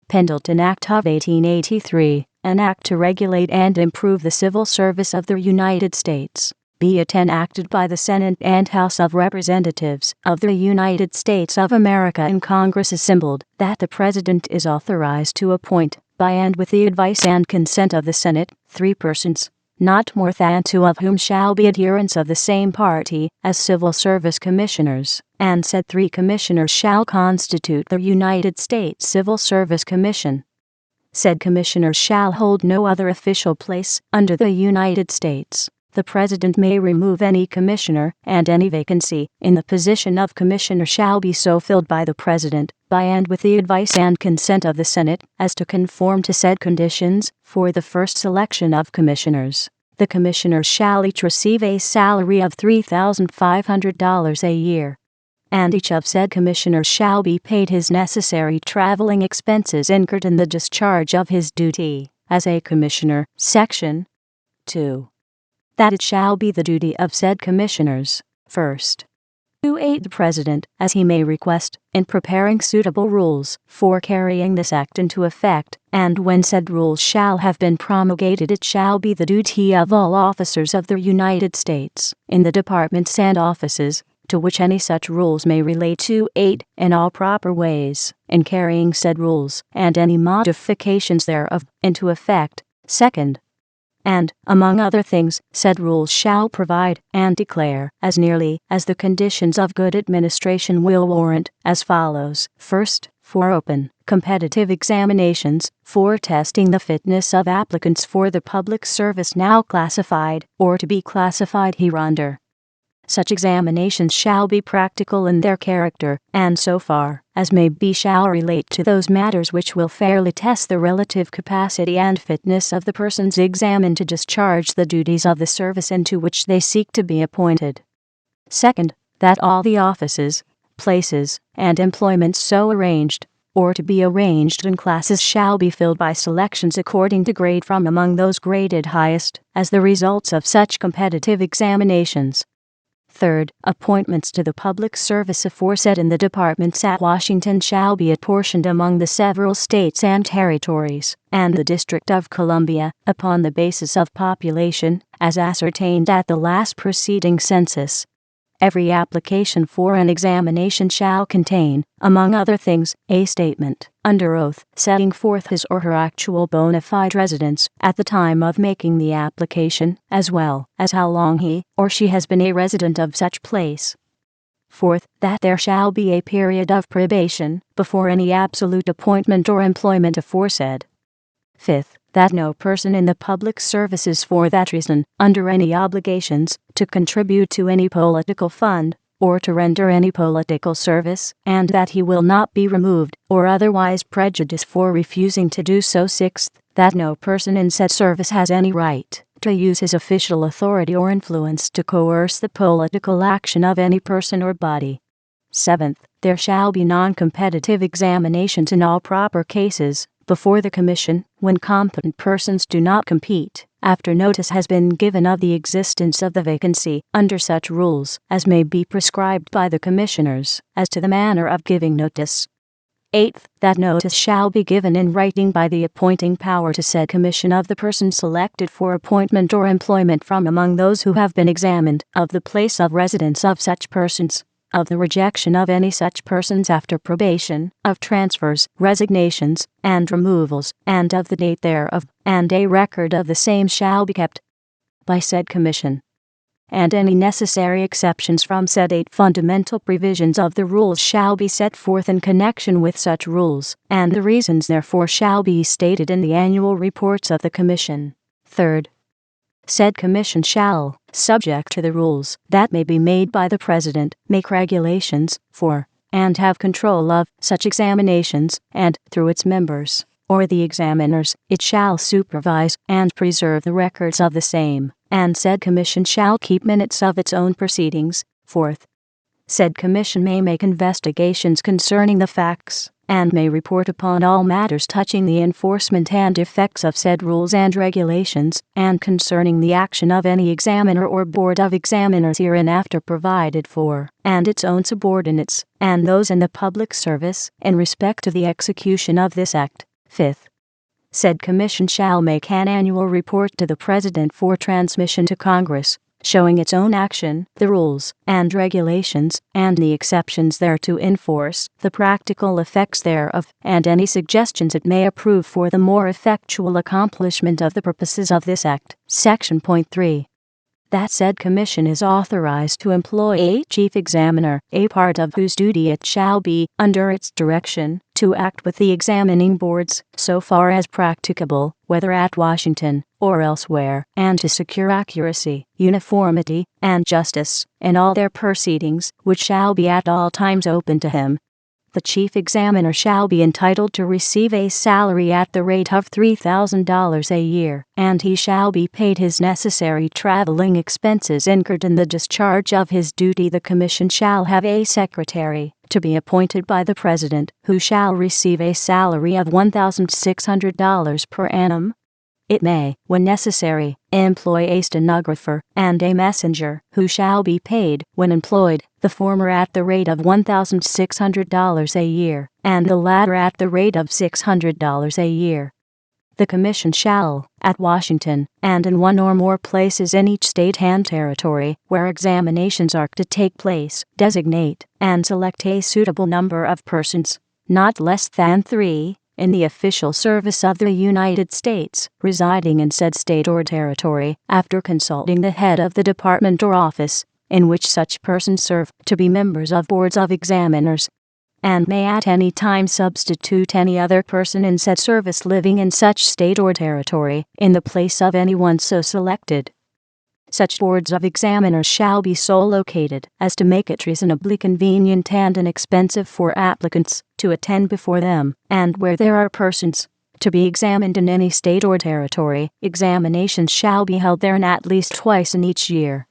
Pendleton Act of 1883, an act to regulate and improve the civil service of the United States. Be it enacted by the Senate and House of Representatives of the United States of America in Congress assembled, that the President is authorized to appoint, by and with the advice and consent of the Senate, 3 persons, not more than 2 of whom shall be adherents of the same party, as civil service commissioners, and said 3 commissioners shall constitute the United States Civil Service Commission. Said commissioners shall hold no other official place under the United States. The President may remove any commissioner, and any vacancy in the position of commissioner shall be so filled by the President, by and with the advice and consent of the Senate, as to conform to said conditions. For the first selection of commissioners, the commissioners shall each receive a salary of $3,500 a year, and each of said commissioners shall be paid his necessary traveling expenses incurred in the discharge of his duty as a commissioner. Section 2. That it shall be the duty of said commissioners, first, to aid the President, as he may request, in preparing suitable rules for carrying this act into effect, and when said rules shall have been promulgated, it shall be the duty of all officers of the United States, in the departments and offices to which any such rules may relate, to aid, in all proper ways, in carrying said rules, and any modifications thereof, into effect. Second, and, among other things, said rules shall provide and declare, as nearly as the conditions of good administration will warrant, as follows: first, for open, competitive examinations, for testing the fitness of applicants for the public service now classified, or to be classified hereunder. Such examinations shall be practical in their character, and so far as may be shall relate to those matters which will fairly test the relative capacity and fitness of the persons examined to discharge the duties of the service into which they seek to be appointed. Second, that all the offices, places, and employments so arranged, or to be arranged in classes, shall be filled by selections according to grade from among those graded highest, as the results of such competitive examinations. Third, appointments to the public service aforesaid in the departments at Washington shall be apportioned among the several states and territories, and the District of Columbia, upon the basis of population, as ascertained at the last preceding census. Every application for an examination shall contain, among other things, a statement, under oath, setting forth his or her actual bona fide residence at the time of making the application, as well as how long he or she has been a resident of such place. Fourth, that there shall be a period of probation before any absolute appointment or employment aforesaid. Fifth, that no person in the public service is for that reason under any obligations to contribute to any political fund, or to render any political service, and that he will not be removed or otherwise prejudiced for refusing to do so. Sixth, that no person in said service has any right to use his official authority or influence to coerce the political action of any person or body. Seventh, there shall be non-competitive examinations in all proper cases before the Commission, when competent persons do not compete, after notice has been given of the existence of the vacancy, under such rules as may be prescribed by the Commissioners, as to the manner of giving notice. Eighth, that notice shall be given in writing by the appointing power to said commission of the person selected for appointment or employment from among those who have been examined, of the place of residence of such persons, of the rejection of any such persons after probation, of transfers, resignations, and removals, and of the date thereof, and a record of the same shall be kept by said commission. And any necessary exceptions from said 8 fundamental provisions of the rules shall be set forth in connection with such rules, and the reasons therefore shall be stated in the annual reports of the Commission. Third, said Commission shall, subject to the rules that may be made by the President, make regulations for, and have control of, such examinations, and, through its members, or the examiners, it shall supervise and preserve the records of the same, and said Commission shall keep minutes of its own proceedings. Fourth, said Commission may make investigations concerning the facts, and may report upon all matters touching the enforcement and effects of said rules and regulations, and concerning the action of any examiner or board of examiners hereinafter provided for, and its own subordinates, and those in the public service, in respect to the execution of this act. Fifth, said commission shall make an annual report to the President for transmission to Congress, showing its own action, the rules and regulations, and the exceptions thereto in force, the practical effects thereof, and any suggestions it may approve for the more effectual accomplishment of the purposes of this Act. Section .3. That said commission is authorized to employ a chief examiner, a part of whose duty it shall be, under its direction, to act with the examining boards, so far as practicable, whether at Washington or elsewhere, and to secure accuracy, uniformity, and justice in all their proceedings, which shall be at all times open to him. The chief examiner shall be entitled to receive a salary at the rate of $3,000 a year, and he shall be paid his necessary traveling expenses incurred in the discharge of his duty. The commission shall have a secretary, to be appointed by the President, who shall receive a salary of $1,600 per annum. It may, when necessary, employ a stenographer and a messenger, who shall be paid, when employed, the former at the rate of $1,600 a year, and the latter at the rate of $600 a year. The commission shall, at Washington, and in one or more places in each state and territory where examinations are to take place, designate and select a suitable number of persons, not less than 3, in the official service of the United States, residing in said state or territory, after consulting the head of the department or office in which such persons serve, to be members of boards of examiners, and may at any time substitute any other person in said service living in such state or territory, in the place of anyone so selected. Such boards of examiners shall be so located as to make it reasonably convenient and inexpensive for applicants to attend before them, and where there are persons to be examined in any state or territory, examinations shall be held therein at least twice in each year.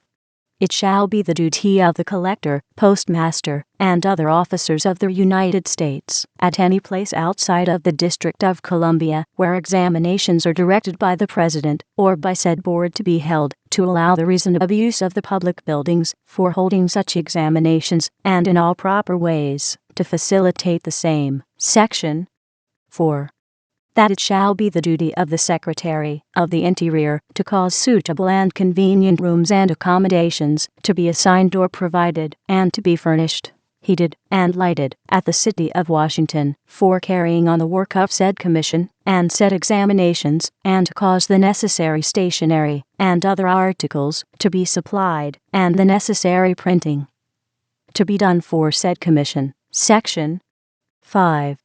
It shall be the duty of the collector, postmaster, and other officers of the United States, at any place outside of the District of Columbia where examinations are directed by the President or by said board to be held, to allow the reasonable use of the public buildings for holding such examinations, and in all proper ways to facilitate the same. Section 4. That it shall be the duty of the Secretary of the Interior to cause suitable and convenient rooms and accommodations to be assigned or provided, and to be furnished, heated, and lighted, at the city of Washington, for carrying on the work of said commission and said examinations, and to cause the necessary stationery and other articles to be supplied, and the necessary printing to be done for said commission. Section 5.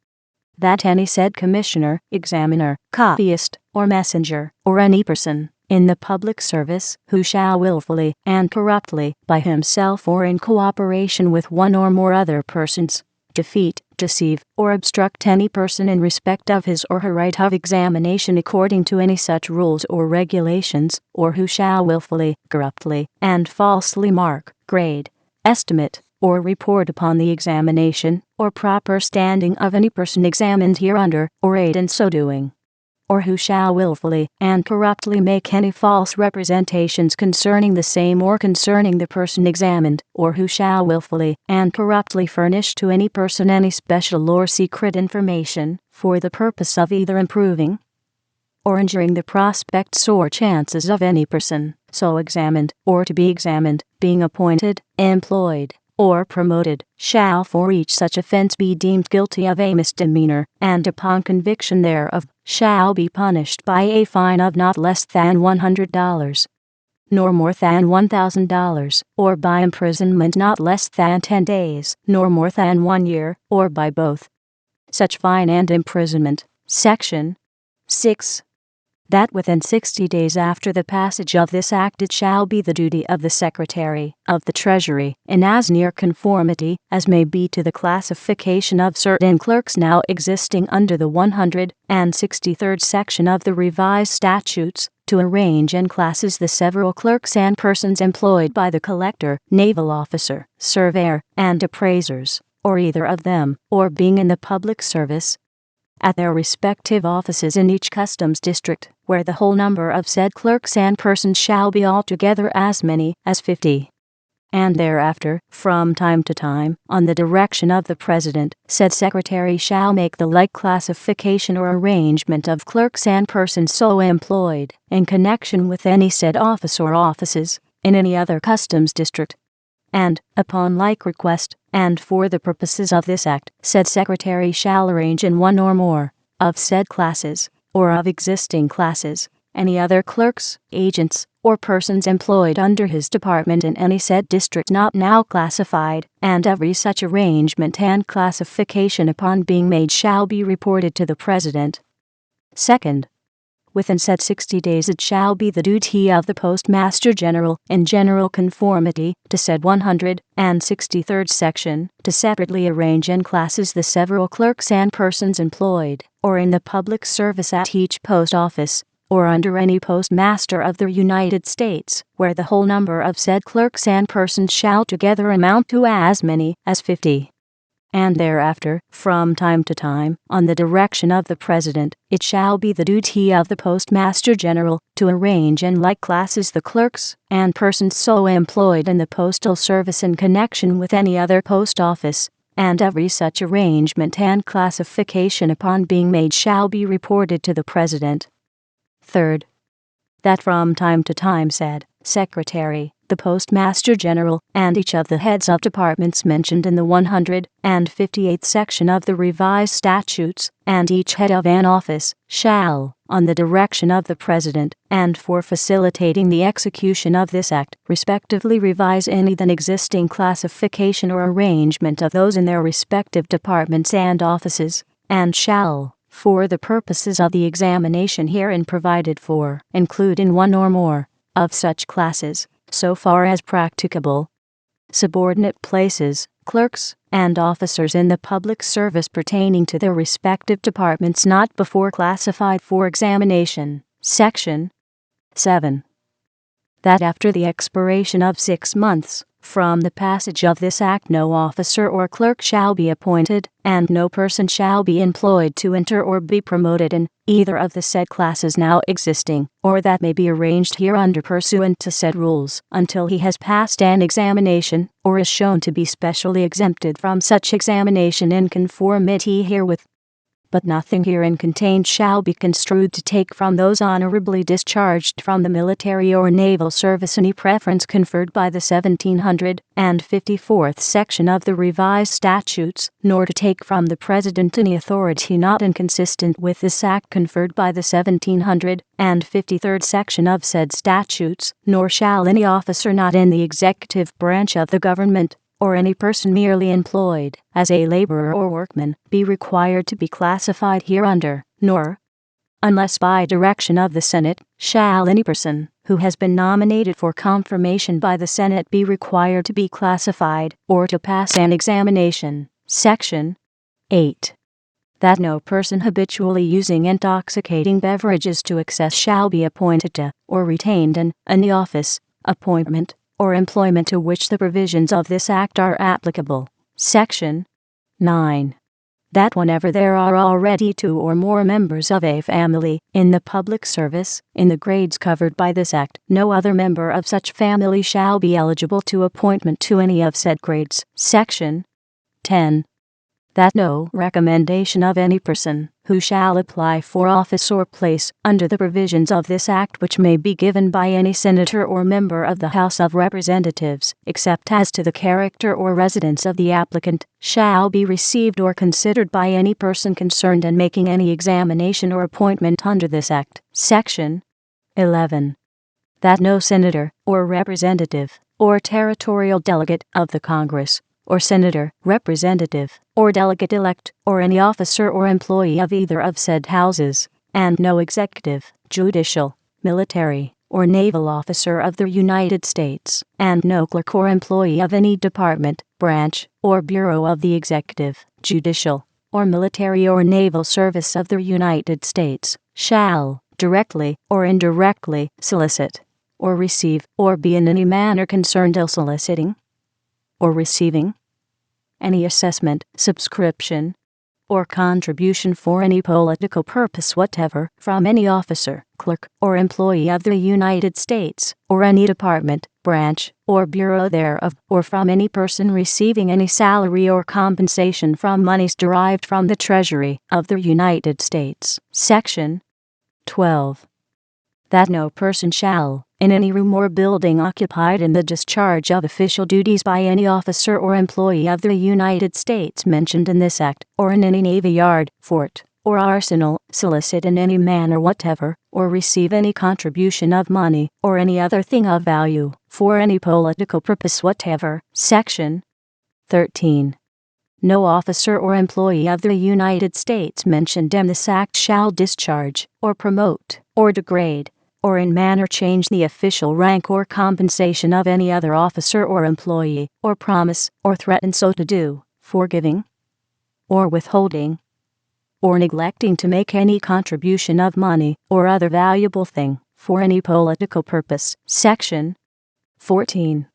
That any said commissioner, examiner, copyist, or messenger, or any person in the public service who shall willfully and corruptly, by himself or in cooperation with one or more other persons, defeat, deceive, or obstruct any person in respect of his or her right of examination according to any such rules or regulations, or who shall willfully, corruptly, and falsely mark, grade, estimate, or report upon the examination or proper standing of any person examined hereunder, or aid in so doing, or who shall willfully and corruptly make any false representations concerning the same or concerning the person examined, or who shall willfully and corruptly furnish to any person any special or secret information for the purpose of either improving or injuring the prospects or chances of any person so examined or to be examined, being appointed, employed, or promoted, shall for each such offense be deemed guilty of a misdemeanor, and upon conviction thereof shall be punished by a fine of not less than $100, nor more than $1,000, or by imprisonment not less than 10 days, nor more than 1 year, or by both. Such fine and imprisonment. Section 6. That within 60 days after the passage of this Act it shall be the duty of the Secretary of the Treasury, in as near conformity as may be to the classification of certain clerks now existing under the 163rd section of the revised statutes, to arrange in classes the several clerks and persons employed by the collector, naval officer, surveyor, and appraisers, or either of them, or being in the public service, at their respective offices in each customs district, where the whole number of said clerks and persons shall be altogether as many as 50. and thereafter, from time to time, on the direction of the President, said Secretary shall make the like classification or arrangement of clerks and persons so employed, in connection with any said office or offices, in any other customs district. And, upon like request, and for the purposes of this act, said Secretary shall arrange in one or more, of said classes, or of existing classes, any other clerks, agents, or persons employed under his department in any said district not now classified, and every such arrangement and classification upon being made shall be reported to the President. Second, within said 60 days it shall be the duty of the Postmaster General, in general conformity to said 163rd section, to separately arrange in classes the several clerks and persons employed, or in the public service at each post office, or under any postmaster of the United States, where the whole number of said clerks and persons shall together amount to as many as 50. And thereafter, from time to time, on the direction of the President, it shall be the duty of the Postmaster General to arrange in like classes the clerks and persons so employed in the postal service in connection with any other post office, and every such arrangement and classification upon being made shall be reported to the President. Third, that from time to time said Secretary, the Postmaster General, and each of the heads of departments mentioned in the 158th section of the revised statutes, and each head of an office, shall, on the direction of the President, and for facilitating the execution of this act, respectively revise any then existing classification or arrangement of those in their respective departments and offices, and shall, for the purposes of the examination herein provided for, include in one or more of such classes, so far as practicable, subordinate places, clerks, and officers in the public service pertaining to their respective departments not before classified for examination. Section 7. That after the expiration of 6 months from the passage of this act no officer or clerk shall be appointed, and no person shall be employed to enter or be promoted in either of the said classes now existing, or that may be arranged hereunder pursuant to said rules, until he has passed an examination, or is shown to be specially exempted from such examination in conformity herewith. But nothing herein contained shall be construed to take from those honorably discharged from the military or naval service any preference conferred by the 1754th section of the revised statutes, nor to take from the President any authority not inconsistent with this act conferred by the 1753rd section of said statutes, nor shall any officer not in the executive branch of the government, or any person merely employed as a laborer or workman, be required to be classified hereunder, nor, unless by direction of the Senate, shall any person who has been nominated for confirmation by the Senate be required to be classified or to pass an examination. Section 8. That no person habitually using intoxicating beverages to excess shall be appointed to, or retained in, any office, appointment, or employment to which the provisions of this act are applicable. Section 9. That whenever there are already 2 or more members of a family in the public service, in the grades covered by this act, no other member of such family shall be eligible to appointment to any of said grades. Section 10. That no recommendation of any person who shall apply for office or place under the provisions of this act which may be given by any senator or member of the House of Representatives, except as to the character or residence of the applicant, shall be received or considered by any person concerned in making any examination or appointment under this act. Section 11. That no senator, or representative, or territorial delegate of the Congress, or senator, representative, or delegate-elect, or any officer or employee of either of said houses, and no executive, judicial, military, or naval officer of the United States, and no clerk or employee of any department, branch, or bureau of the executive, judicial, or military or naval service of the United States, shall, directly or indirectly, solicit, or receive, or be in any manner concerned in soliciting, or receiving, any assessment, subscription, or contribution for any political purpose whatever from any officer, clerk, or employee of the United States, or any department, branch, or bureau thereof, or from any person receiving any salary or compensation from monies derived from the Treasury of the United States. Section 12. That no person shall, in any room or building occupied in the discharge of official duties by any officer or employee of the United States mentioned in this act, or in any navy yard, fort, or arsenal, solicit in any manner whatever, or receive any contribution of money, or any other thing of value, for any political purpose whatever. Section 13. No officer or employee of the United States mentioned in this act shall discharge, or promote, or degrade, or in manner change the official rank or compensation of any other officer or employee, or promise, or threaten so to do, for giving, or withholding, or neglecting to make any contribution of money, or other valuable thing, for any political purpose. Section 14.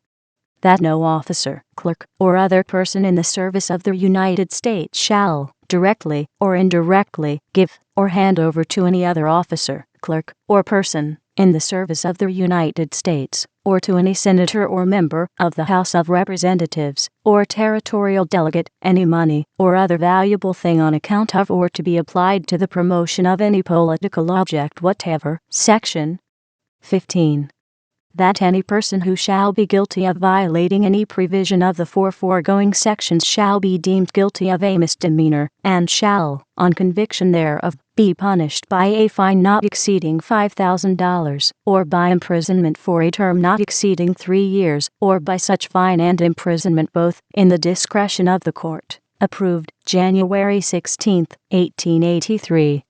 That no officer, clerk, or other person in the service of the United States shall, directly or indirectly, give, or hand over to any other officer, clerk, or person, in the service of the United States, or to any senator or member of the House of Representatives, or territorial delegate, any money, or other valuable thing on account of or to be applied to the promotion of any political object whatever. Section 15. That any person who shall be guilty of violating any provision of the foregoing sections shall be deemed guilty of a misdemeanor, and shall, on conviction thereof, be punished by a fine not exceeding $5,000, or by imprisonment for a term not exceeding 3 years, or by such fine and imprisonment both, in the discretion of the court. Approved, January 16, 1883.